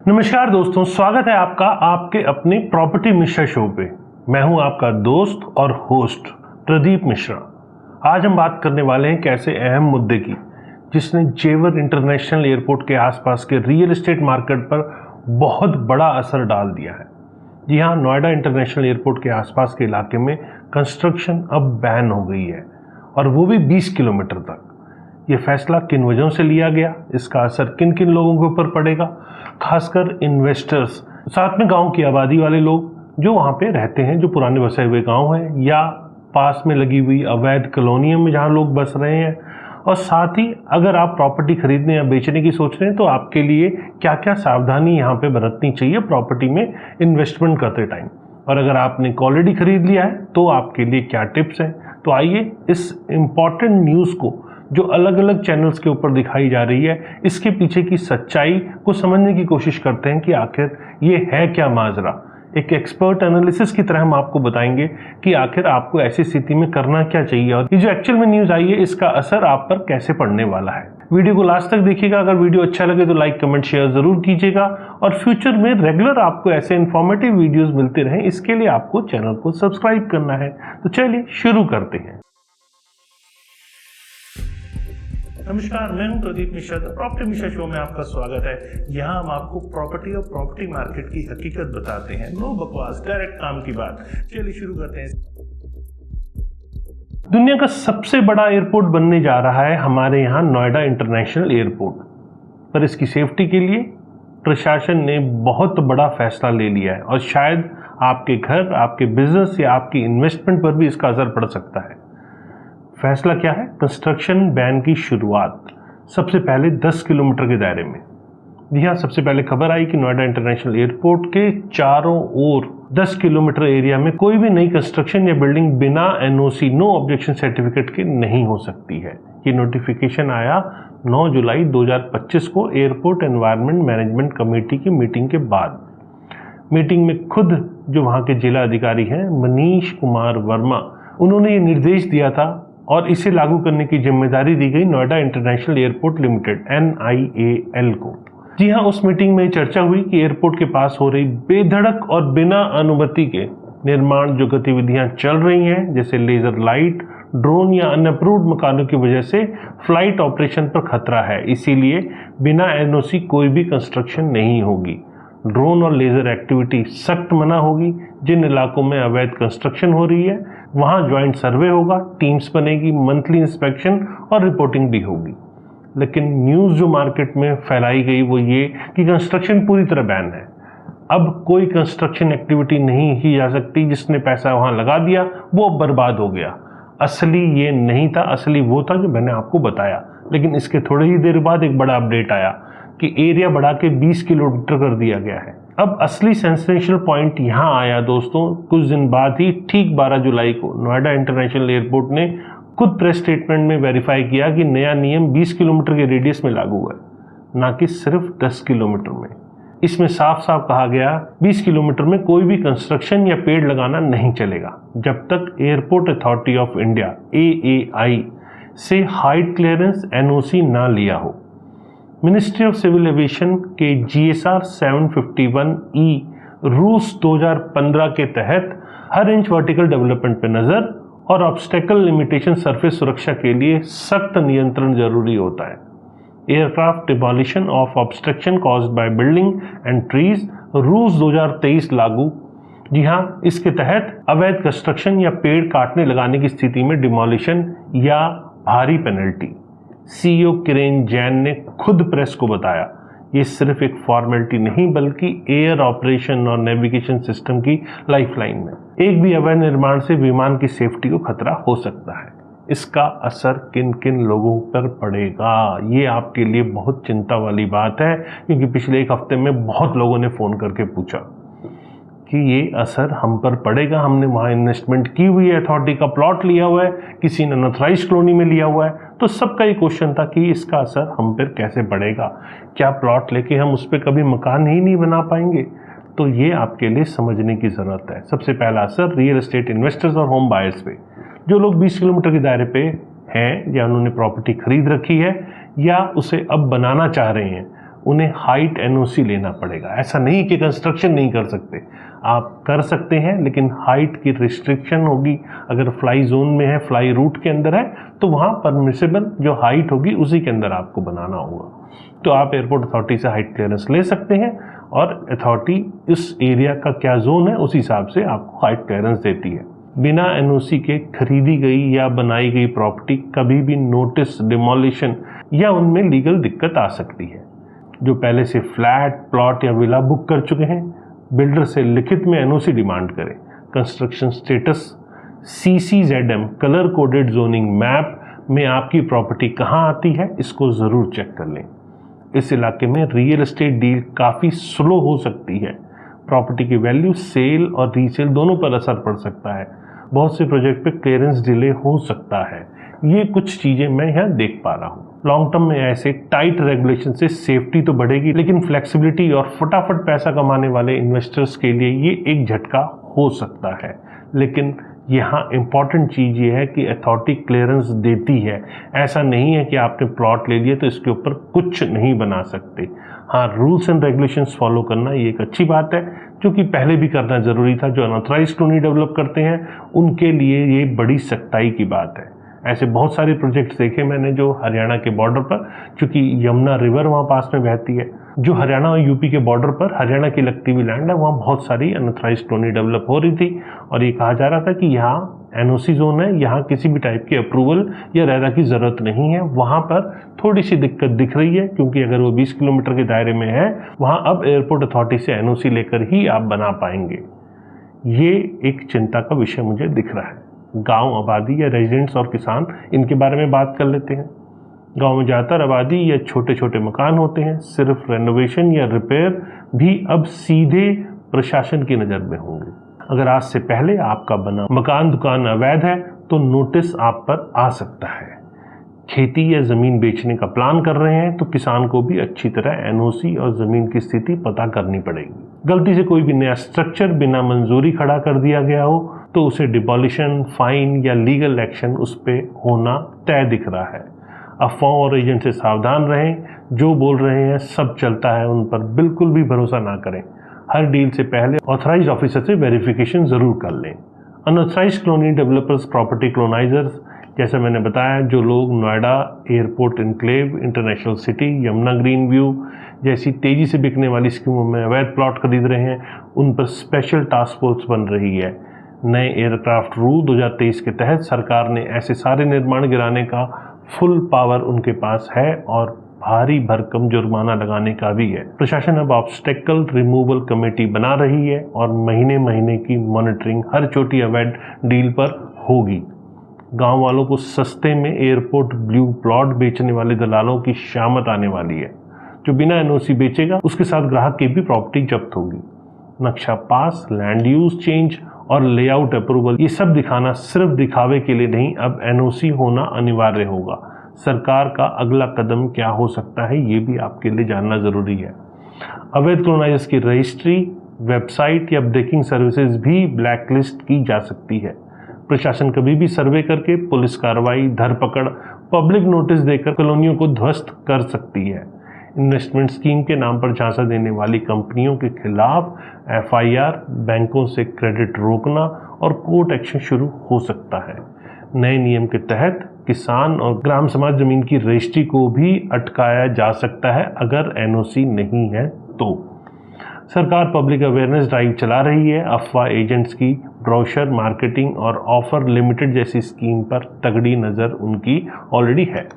नमस्कार दोस्तों, स्वागत है आपका आपके अपने प्रॉपर्टी मिश्रा शो पे। मैं हूं आपका दोस्त और होस्ट प्रदीप मिश्रा। आज हम बात करने वाले हैं कैसे अहम मुद्दे की जिसने जेवर इंटरनेशनल एयरपोर्ट के आसपास के रियल एस्टेट मार्केट पर बहुत बड़ा असर डाल दिया है। जी हाँ, नोएडा इंटरनेशनल एयरपोर्ट के आसपास के इलाके में कंस्ट्रक्शन अब बैन हो गई है और वो भी 20 किलोमीटर तक। ये फैसला किन वजहों से लिया गया, इसका असर किन किन लोगों के ऊपर पड़ेगा, खासकर इन्वेस्टर्स, साथ में गांव की आबादी वाले लोग जो वहां पे रहते हैं, जो पुराने बसे हुए गांव हैं या पास में लगी हुई अवैध कॉलोनियों में जहां लोग बस रहे हैं, और साथ ही अगर आप प्रॉपर्टी खरीदने या बेचने की सोच रहे हैं तो आपके लिए क्या क्या सावधानी यहाँ पे बरतनी चाहिए प्रॉपर्टी में इन्वेस्टमेंट करते टाइम, और अगर आपने ऑलरेडी खरीद लिया है तो आपके लिए क्या टिप्स हैं। तो आइए इस इम्पॉर्टेंट न्यूज़ को जो अलग अलग चैनल्स के ऊपर दिखाई जा रही है, इसके पीछे की सच्चाई को समझने की कोशिश करते हैं कि आखिर ये है क्या माजरा। एक एक्सपर्ट एनालिसिस की तरह हम आपको बताएंगे कि आखिर आपको ऐसी स्थिति में करना क्या चाहिए और ये जो एक्चुअल में न्यूज़ आई है इसका असर आप पर कैसे पड़ने वाला है। वीडियो को लास्ट तक देखिएगा। अगर वीडियो अच्छा लगे तो लाइक कमेंट शेयर जरूर कीजिएगा और फ्यूचर में रेगुलर आपको ऐसे इन्फॉर्मेटिव वीडियोस मिलते रहें, इसके लिए आपको चैनल को सब्सक्राइब करना है। तो चलिए शुरू करते हैं। नमस्कार, मैं हूं प्रदीप मिश्रा। प्रॉपर्टी मिश्रा शो में आपका स्वागत है। यहाँ हम आपको प्रॉपर्टी और प्रॉपर्टी मार्केट की हकीकत बताते हैं। नो बकवास, डायरेक्ट काम की बात। चलिए शुरू करते हैं। दुनिया का सबसे बड़ा एयरपोर्ट बनने जा रहा है हमारे यहाँ नोएडा इंटरनेशनल एयरपोर्ट, पर इसकी सेफ्टी के लिए प्रशासन ने बहुत बड़ा फैसला ले लिया है और शायद आपके घर, आपके बिजनेस या आपकी इन्वेस्टमेंट पर भी इसका असर पड़ सकता है। फैसला क्या है? कंस्ट्रक्शन बैन की शुरुआत सबसे पहले 10 किलोमीटर के दायरे में। जी हाँ, सबसे पहले खबर आई कि नोएडा इंटरनेशनल एयरपोर्ट के चारों ओर 10 किलोमीटर एरिया में कोई भी नई कंस्ट्रक्शन या बिल्डिंग बिना एनओसी, नो ऑब्जेक्शन सर्टिफिकेट के नहीं हो सकती है। ये नोटिफिकेशन आया 9 जुलाई 2025 को एयरपोर्ट एनवायरनमेंट मैनेजमेंट कमेटी की मीटिंग के बाद। मीटिंग में खुद जो वहाँ के जिला अधिकारी हैं मनीष कुमार वर्मा, उन्होंने ये निर्देश दिया था और इसे लागू करने की जिम्मेदारी दी गई Noida international airport limited NIAL को। जी हाँ, उस मीटिंग में चर्चा हुई कि एयरपोर्ट के पास हो रही बेधड़क और बिना अनुमति के निर्माण जो गतिविधियां चल रही हैं, जैसे लेजर लाइट, ड्रोन या अनअप्रूव्ड मकानों की वजह से फ्लाइट ऑपरेशन पर खतरा है। इसीलिए बिना NOC कोई भी कंस्ट्रक्शन नहीं होगी। ड्रोन और लेजर एक्टिविटी सख्त मना होगी। जिन इलाकों में अवैध कंस्ट्रक्शन हो रही है वहां ज्वाइंट सर्वे होगा, टीम्स बनेगी, मंथली इंस्पेक्शन और रिपोर्टिंग भी होगी। लेकिन न्यूज़ जो मार्केट में फैलाई गई वो ये कि कंस्ट्रक्शन पूरी तरह बैन है। अब कोई कंस्ट्रक्शन एक्टिविटी नहीं की जा सकती। जिसने पैसा वहां लगा दिया वो अब बर्बाद हो गया। असली ये नहीं था, असली वो था जो मैंने आपको बताया। लेकिन इसके थोड़ी ही देर बाद एक बड़ा अपडेट आया कि एरिया बढ़ा के 20 किलोमीटर कर दिया गया है। अब असली सेंसेशनल पॉइंट यहाँ आया दोस्तों। कुछ दिन बाद ही ठीक 12 जुलाई को नोएडा इंटरनेशनल एयरपोर्ट ने खुद प्रेस स्टेटमेंट में वेरीफाई किया कि नया नियम 20 किलोमीटर के रेडियस में लागू है, ना कि सिर्फ 10 किलोमीटर में। इसमें साफ साफ कहा गया 20 किलोमीटर में कोई भी कंस्ट्रक्शन या पेड़ लगाना नहीं चलेगा जब तक airport authority of India AAI से हाइट क्लियरेंस NOC ना लिया हो। मिनिस्ट्री ऑफ सिविल एविएशन के GSR 751E रूल्स 2015 के तहत हर इंच वर्टिकल डेवलपमेंट पे नजर और ऑब्स्टेकल लिमिटेशन सरफेस सुरक्षा के लिए सख्त नियंत्रण जरूरी होता है। Aircraft demolition of obstruction caused by building and trees rules 2023 लागू। जी हाँ, इसके तहत अवैध कंस्ट्रक्शन या पेड़ काटने लगाने की स्थिति में डिमोलिशन या भारी पेनल्टी। CEO किरेन जैन ने खुद प्रेस को बताया ये सिर्फ एक फॉर्मेलिटी नहीं बल्कि एयर ऑपरेशन और नेविगेशन सिस्टम की लाइफलाइन है। एक भी अवैध निर्माण से विमान की सेफ्टी को खतरा हो सकता है। इसका असर किन किन लोगों पर पड़ेगा ये आपके लिए बहुत चिंता वाली बात है, क्योंकि पिछले एक हफ्ते में बहुत लोगों ने फ़ोन करके पूछा कि ये असर हम पर पड़ेगा। हमने वहाँ इन्वेस्टमेंट की हुई है, अथॉरिटी का प्लॉट लिया हुआ है, किसी ने अनऑथराइज्ड कॉलोनी में लिया हुआ है, तो सबका ये क्वेश्चन था कि इसका असर हम पर कैसे पड़ेगा। क्या प्लॉट लेके हम उस पर कभी मकान ही नहीं बना पाएंगे? तो ये आपके लिए समझने की ज़रूरत है। सबसे पहला असर रियल एस्टेट इन्वेस्टर्स और होम बायर्स पे। जो लोग 20 किलोमीटर के दायरे पे हैं या उन्होंने प्रॉपर्टी खरीद रखी है या उसे अब बनाना चाह रहे हैं, उन्हें हाइट एनओसी लेना पड़ेगा। ऐसा नहीं कि कंस्ट्रक्शन नहीं कर सकते, आप कर सकते हैं, लेकिन हाइट की रिस्ट्रिक्शन होगी। अगर फ्लाई जोन में है, फ्लाई रूट के अंदर है, तो वहाँ परमिसेबल जो हाइट होगी उसी के अंदर आपको बनाना होगा। तो आप एयरपोर्ट अथॉरिटी से हाइट क्लियरेंस ले सकते हैं और अथॉरिटी इस एरिया का क्या जोन है उस हिसाब से आपको हाइट क्लियरेंस देती है। बिना एनओसी के खरीदी गई या बनाई गई प्रॉपर्टी कभी भी नोटिस, डिमोलिशन या उनमें लीगल दिक्कत आ सकती है। जो पहले से फ्लैट, प्लॉट या विला बुक कर चुके हैं, बिल्डर से लिखित में एनओसी डिमांड करें। Construction status, CCZM colour coded zoning map में आपकी प्रॉपर्टी कहाँ आती है, इसको ज़रूर चेक कर लें। इस इलाके में रियल एस्टेट डील काफ़ी स्लो हो सकती है। प्रॉपर्टी की वैल्यू सेल और रीसेल दोनों पर असर पड़ सकता है। बहुत से प्रोजेक्ट पे क्लियरेंस डिले हो सकता है। ये कुछ चीज़ें मैं यहाँ देख पा रहा हूँ। लॉन्ग टर्म में ऐसे टाइट रेगुलेशन से सेफ्टी तो बढ़ेगी, लेकिन फ्लेक्सिबिलिटी और फटाफट पैसा कमाने वाले इन्वेस्टर्स के लिए ये एक झटका हो सकता है। लेकिन यहाँ इम्पॉर्टेंट चीज़ ये है कि अथॉरिटी क्लियरेंस देती है। ऐसा नहीं है कि आपने प्लॉट ले लिया तो इसके ऊपर कुछ नहीं बना सकते। हाँ, रूल्स एंड रेगुलेशंस फॉलो करना ये एक अच्छी बात है, जो कि पहले भी करना ज़रूरी था। जो अनऑथराइज्ड कॉलोनी डेवलप करते हैं उनके लिए ये बड़ी सख्ताई की बात है। ऐसे बहुत सारे प्रोजेक्ट्स देखे मैंने जो हरियाणा के बॉर्डर पर, चूँकि यमुना रिवर वहाँ पास में बहती है, जो हरियाणा और यूपी के बॉर्डर पर हरियाणा की लगती हुई लैंड है, वहाँ बहुत सारी अनऑथराइज्ड कॉलोनी डेवलप हो रही थी और ये कहा जा रहा था कि यहाँ एनओसी जोन है, यहाँ किसी भी टाइप की अप्रूवल या रेरा की ज़रूरत नहीं है। वहाँ पर थोड़ी सी दिक्कत दिख रही है, क्योंकि अगर वो 20 किलोमीटर के दायरे में है, वहाँ अब एयरपोर्ट अथॉरिटी से एनओसी लेकर ही आप बना पाएंगे। ये एक चिंता का विषय मुझे दिख रहा है। गांव आबादी या रेजिडेंट्स और किसान, इनके बारे में बात कर लेते हैं। गांव में ज़्यादातर आबादी या छोटे छोटे मकान होते हैं। सिर्फ रेनोवेशन या रिपेयर भी अब सीधे प्रशासन की नज़र में होंगे। अगर आज से पहले आपका बना मकान दुकान अवैध है तो नोटिस आप पर आ सकता है। खेती या ज़मीन बेचने का प्लान कर रहे हैं तो किसान को भी अच्छी तरह एनओसी और ज़मीन की स्थिति पता करनी पड़ेगी। गलती से कोई भी नया स्ट्रक्चर बिना मंजूरी खड़ा कर दिया गया हो तो उसे डिमोलिशन, फाइन या लीगल एक्शन उस पर होना तय दिख रहा है। अफवाहों और एजेंट से सावधान रहें। जो बोल रहे हैं सब चलता है, उन पर बिल्कुल भी भरोसा ना करें। हर डील से पहले ऑथराइज्ड ऑफिसर से वेरिफिकेशन ज़रूर कर लें। अनऑथराइज्ड कॉलोनी डेवलपर्स, प्रॉपर्टी क्लोनाइजर्स, जैसे मैंने बताया, जो लोग Noida airport enclave, international city, Yamuna green view जैसी तेज़ी से बिकने वाली स्कीमों में अवैध प्लॉट खरीद रहे हैं, उन पर स्पेशल टास्क फोर्स बन रही है। नए एयरक्राफ्ट रूल 2023 के तहत सरकार ने ऐसे सारे निर्माण गिराने का फुल पावर उनके पास है और भारी भरकम जुर्माना लगाने का भी है। प्रशासन अब ऑब्स्टेकल रिमूवल कमेटी बना रही है और महीने महीने की मॉनिटरिंग हर छोटी अवैध डील पर होगी। गांव वालों को सस्ते में एयरपोर्ट ब्लू प्लॉट बेचने वाले दलालों की शामत आने वाली है। जो बिना एनओसी बेचेगा उसके साथ ग्राहक की भी प्रॉपर्टी जब्त होगी। नक्शा पास, लैंड यूज चेंज और लेआउट अप्रूवल, ये सब दिखाना सिर्फ दिखावे के लिए नहीं, अब एनओसी होना अनिवार्य होगा। सरकार का अगला कदम क्या हो सकता है ये भी आपके लिए जानना ज़रूरी है। अवैध कॉलोनाइजर्स की रजिस्ट्री, वेबसाइट या ब्रेकिंग सर्विसेज भी ब्लैकलिस्ट की जा सकती है। प्रशासन कभी भी सर्वे करके पुलिस कार्रवाई, धरपकड़, पब्लिक नोटिस देकर कॉलोनियों को ध्वस्त कर सकती है। इन्वेस्टमेंट स्कीम के नाम पर झांसा देने वाली कंपनियों के खिलाफ FIR, बैंकों से क्रेडिट रोकना और कोर्ट एक्शन शुरू हो सकता है। नए नियम के तहत किसान और ग्राम समाज जमीन की रजिस्ट्री को भी अटकाया जा सकता है अगर एनओसी नहीं है तो। सरकार पब्लिक अवेयरनेस ड्राइव चला रही है। अफवाह एजेंट्स की ब्रोशर, मार्केटिंग और ऑफर लिमिटेड जैसी स्कीम पर तगड़ी नज़र उनकी ऑलरेडी है।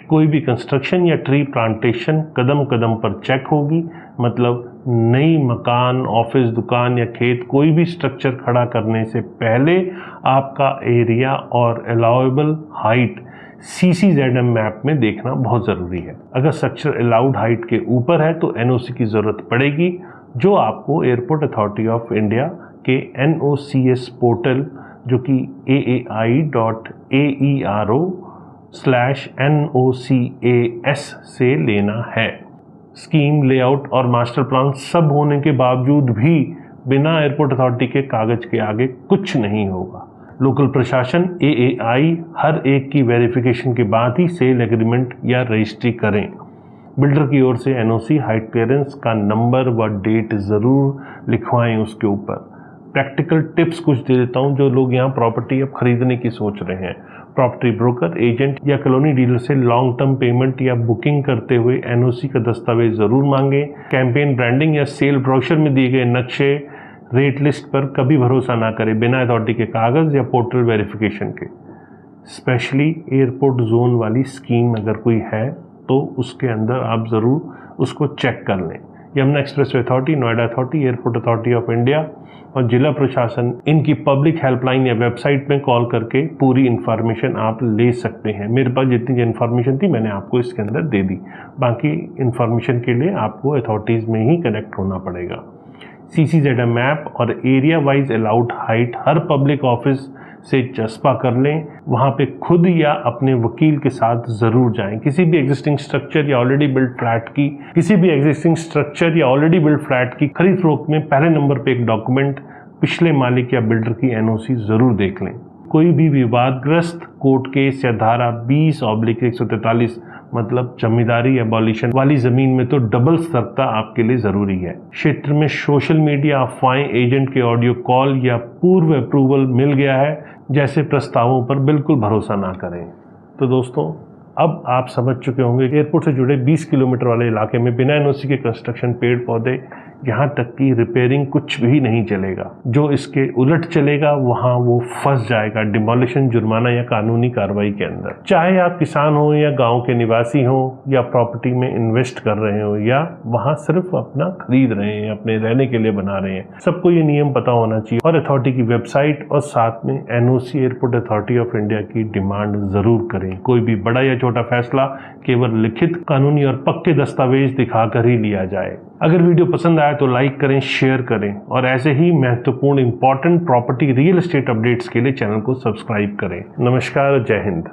कोई भी कंस्ट्रक्शन या ट्री प्लांटेशन कदम कदम पर चेक होगी। मतलब नई मकान, ऑफिस, दुकान या खेत, कोई भी स्ट्रक्चर खड़ा करने से पहले आपका एरिया और अलाउएबल हाइट CCZM मैप में देखना बहुत ज़रूरी है। अगर स्ट्रक्चर अलाउड हाइट के ऊपर है तो एनओसी की ज़रूरत पड़ेगी, जो आपको एयरपोर्ट अथॉरिटी ऑफ इंडिया के NOCS पोर्टल, जो कि aai.aero/NOCAS से लेना है। स्कीम, लेआउट और मास्टर प्लान सब होने के बावजूद भी बिना एयरपोर्ट अथॉरिटी के कागज के आगे कुछ नहीं होगा। लोकल प्रशासन AAI हर एक की वेरिफिकेशन के बाद ही सेल एग्रीमेंट या रजिस्ट्री करें। बिल्डर की ओर से एनओसी, हाइट क्लियरेंस का नंबर व डेट ज़रूर लिखवाएं उसके ऊपर। प्रैक्टिकल टिप्स कुछ दे देता हूं जो लोग यहाँ प्रॉपर्टी अब खरीदने की सोच रहे हैं। प्रॉपर्टी ब्रोकर, एजेंट या कॉलोनी डीलर से लॉन्ग टर्म पेमेंट या बुकिंग करते हुए एनओसी का दस्तावेज ज़रूर मांगें। कैंपेन ब्रांडिंग या सेल ब्रोशर में दिए गए नक्शे, रेट लिस्ट पर कभी भरोसा ना करें बिना अथॉरिटी के कागज़ या पोर्टल वेरिफिकेशन के। स्पेशली एयरपोर्ट जोन वाली स्कीम अगर कोई है तो उसके अंदर आप ज़रूर उसको चेक कर लें। Yamuna expressway authority, Noida authority, airport authority of India और जिला प्रशासन इनकी पब्लिक हेल्पलाइन या वेबसाइट में कॉल करके पूरी इन्फॉर्मेशन आप ले सकते हैं। मेरे पास जितनी इन्फॉर्मेशन थी मैंने आपको इसके अंदर दे दी। बाकी इन्फॉर्मेशन के लिए आपको अथॉरिटीज़ में ही कनेक्ट होना पड़ेगा। CCZM मैप और एरिया वाइज अलाउड हाइट हर पब्लिक ऑफिस से चस्पा कर लें। वहाँ पे खुद या अपने वकील के साथ ज़रूर जाएं। किसी भी एग्जिस्टिंग स्ट्रक्चर या ऑलरेडी बिल्ड फ्लैट की खरीद फरोख्त में पहले नंबर पे एक डॉक्यूमेंट पिछले मालिक या बिल्डर की एनओसी ज़रूर देख लें। कोई भी विवादग्रस्त कोर्ट केस या धारा 20/143 मतलब जमींदारी एबॉलिशन वाली जमीन में तो डबल सतर्कता आपके लिए जरूरी है। क्षेत्र में सोशल मीडिया अफवाहें, एजेंट के ऑडियो कॉल या पूर्व अप्रूवल मिल गया है जैसे प्रस्तावों पर बिल्कुल भरोसा ना करें। तो दोस्तों, अब आप समझ चुके होंगे कि एयरपोर्ट से जुड़े 20 किलोमीटर वाले इलाके में बिना एनओसी के कंस्ट्रक्शन, पेड़ पौधे, यहाँ तक कि रिपेयरिंग कुछ भी नहीं चलेगा। जो इसके उलट चलेगा वहाँ वो फंस जाएगा डिमोलिशन, जुर्माना या कानूनी कार्रवाई के अंदर। चाहे आप किसान हो या गांव के निवासी हो या प्रॉपर्टी में इन्वेस्ट कर रहे हो या वहाँ सिर्फ अपना खरीद रहे हैं, अपने रहने के लिए बना रहे हैं, सबको ये नियम पता होना चाहिए और अथॉरिटी की वेबसाइट और साथ में NOC, airport authority of India की डिमांड जरूर करें। कोई भी बड़ा या छोटा फैसला केवल लिखित, कानूनी और पक्के दस्तावेज दिखाकर ही लिया जाए। अगर वीडियो पसंद आया तो लाइक करें, शेयर करें और ऐसे ही महत्वपूर्ण important property real estate updates के लिए चैनल को सब्सक्राइब करें। नमस्कार, जय हिंद।